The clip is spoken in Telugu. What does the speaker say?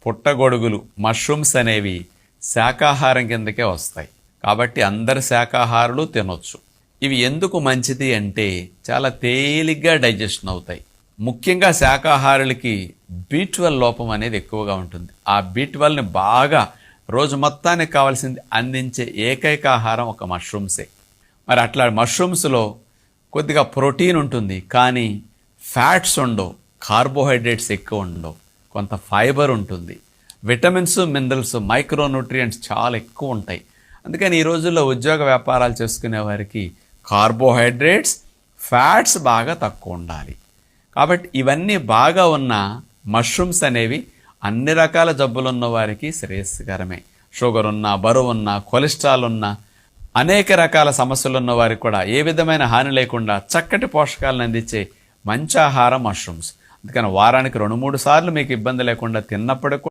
పుట్టగొడుగులు మష్రూమ్స్ అనేవి శాకాహారం కిందకే వస్తాయి. కాబట్టి అందరు శాకాహారులు తినొచ్చు. ఇవి ఎందుకు మంచిది అంటే చాలా తేలిగ్గా డైజెషన్ అవుతాయి. ముఖ్యంగా శాకాహారులకి B12 లోపం అనేది ఎక్కువగా ఉంటుంది. ఆ B12ని బాగా రోజు మొత్తానికి కావాల్సింది అందించే ఏకైక ఆహారం ఒక మష్రూమ్సే. మరి అట్లా మష్రూమ్స్లో కొద్దిగా ప్రోటీన్ ఉంటుంది, కానీ ఫ్యాట్స్ ఉండవు, కార్బోహైడ్రేట్స్ ఎక్కువ ఉండవు, కొంత ఫైబర్ ఉంటుంది, విటమిన్స్, మినరల్స్, మైక్రోన్యూట్రియంట్స్ చాలా ఎక్కువ ఉంటాయి. అందుకని ఈ రోజుల్లో ఉద్యోగ వ్యాపారాలు చేసుకునే వారికి కార్బోహైడ్రేట్స్, ఫ్యాట్స్ బాగా తక్కువ ఉండాలి. కాబట్టి ఇవన్నీ బాగా ఉన్న మష్రూమ్స్ అనేవి అన్ని రకాల జబ్బులు ఉన్న వారికి శ్రేయస్కరమే. షుగర్ ఉన్నా, బరువు ఉన్నా, కొలెస్ట్రాల్ ఉన్నా, అనేక రకాల సమస్యలు ఉన్న వారికి కూడా ఏ విధమైన హాని లేకుండా చక్కటి పోషకాలను అందించే మంచి ఆహారం మష్రూమ్స్. అందుకని వారానికి 2-3 సార్లు మీకు ఇబ్బంది లేకుండా తిన్నప్పుడు